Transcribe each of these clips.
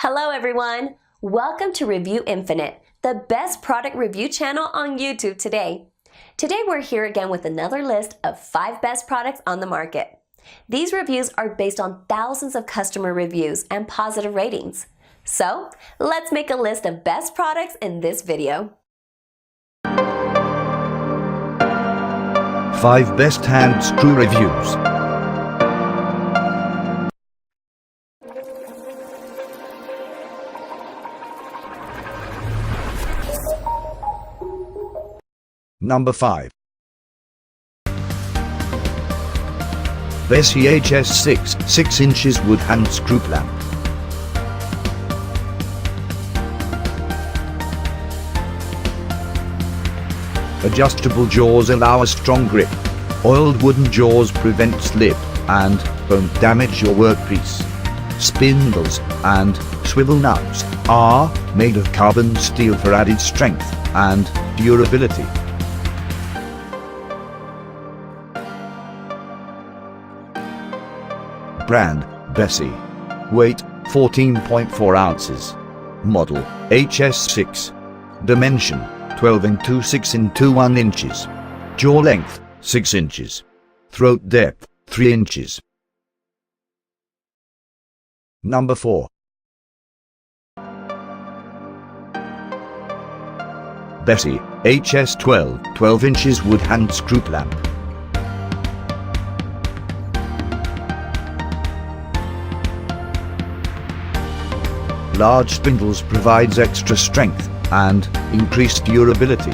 Hello everyone! Welcome to Review Infinite, the best product review channel on YouTube today. Today we're here again with another list of 5 best products on the market. These reviews are based on thousands of customer reviews and positive ratings. So, let's make a list of best products in this video. 5 best hand screw reviews. Number 5. Bessie HS6 6 inches wood hand screw clamp. Adjustable jaws allow a strong grip. Oiled wooden jaws prevent slip and won't damage your workpiece. Spindles and swivel nuts are made of carbon steel for added strength and durability. Brand, Bessie. Weight, 14.4 ounces. Model, HS6. Dimension, 12 into 6 into 1 inches. Jaw length, 6 inches. Throat depth, 3 inches. Number 4. Bessie HS12 12 inches wood hand screw clamp. Large spindles provides extra strength and increased durability.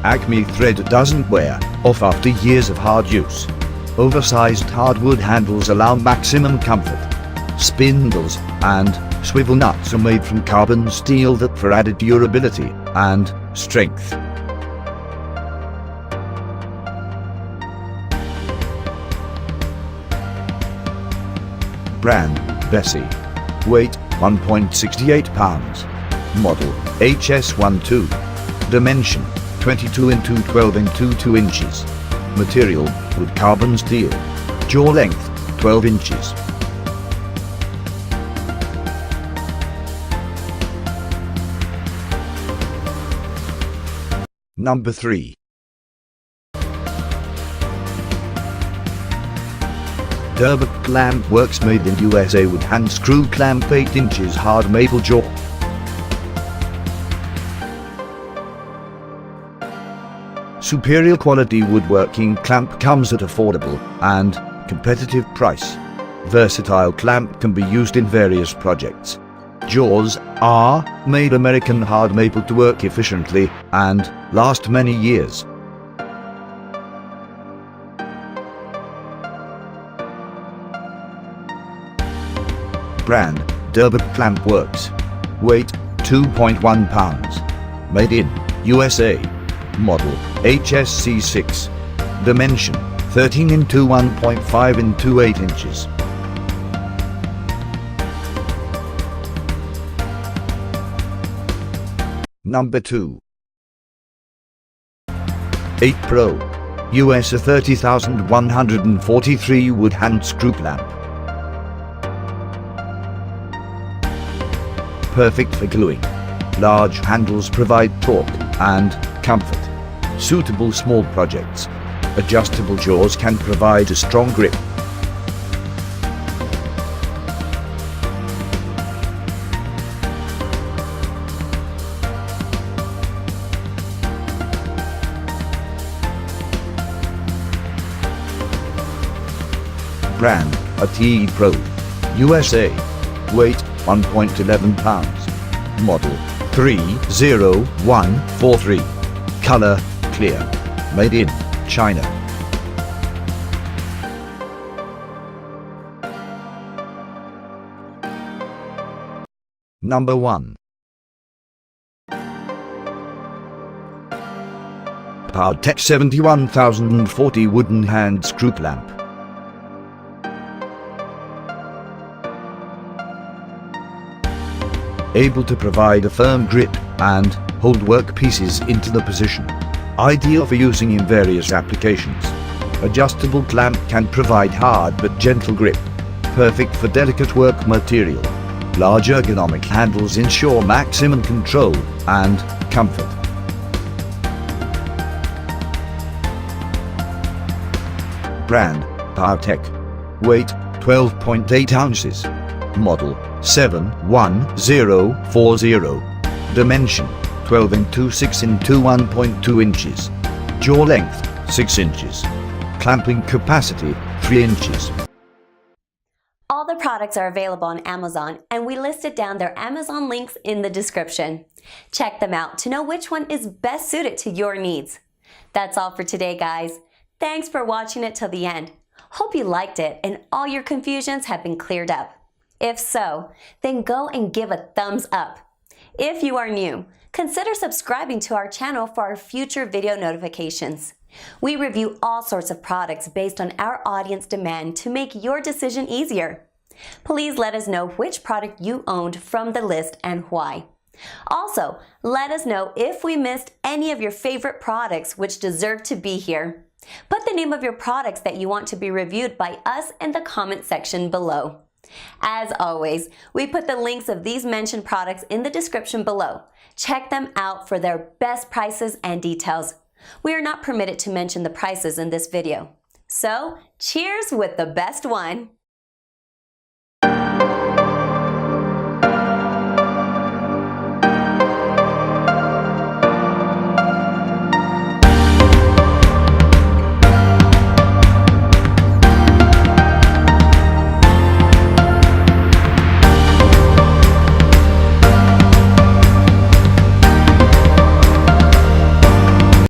Acme thread doesn't wear off after years of hard use. Oversized hardwood handles allow maximum comfort. Spindles and swivel nuts are made from carbon steel that for added durability and strength. Brand, Bessie. Weight, 1.68 pounds. Model, HS12. Dimension, 22 into 12 into 2 inches. Material, wood carbon steel. Jaw length, 12 inches. Number 3. Dormont Plant Works made in USA with hand screw clamp 8 inches hard maple jaw. Superior quality woodworking clamp comes at affordable and competitive price. Versatile clamp can be used in various projects. Jaws are made American hard maple to work efficiently and last many years. Brand, Dormont Plant Works. Weight, 2.1 pounds. Made in USA. Model, HS6. Dimension, 13 into 1.5 into 8 inches. Number 2. 8 Pro. US 30,143 wood hand screw clamp. Perfect for gluing. Large handles provide torque and comfort. Suitable small projects. Adjustable jaws can provide a strong grip. Brand, AT Pro. USA. Weight, 1.11 pounds. Model, 30143. Color, clear. Made in China. Number 1. OurTech 71040 wooden hand screw clamp. Able to provide a firm grip and hold workpieces into the position. Ideal for using in various applications. Adjustable clamp can provide hard but gentle grip. Perfect for delicate work material. Large ergonomic handles ensure maximum control and comfort. Brand, OurTech. Weight, 12.8 ounces. Model, 71040. Dimension, 12 into 6 into 1.2 inches. Jaw length, 6 inches. Clamping capacity, 3 inches. All the products are available on Amazon, and we listed down their Amazon links in the description. Check them out to know which one is best suited to your needs. That's all for today, guys. Thanks for watching it till the end. Hope you liked it and all your confusions have been cleared up. If so, then go and give a thumbs up. If you are new, consider subscribing to our channel for our future video notifications. We review all sorts of products based on our audience demand to make your decision easier. Please let us know which product you owned from the list and why. Also, let us know if we missed any of your favorite products which deserve to be here. Put the name of your products that you want to be reviewed by us in the comment section below. As always, we put the links of these mentioned products in the description below. Check them out for their best prices and details. We are not permitted to mention the prices in this video. So, cheers with the best one!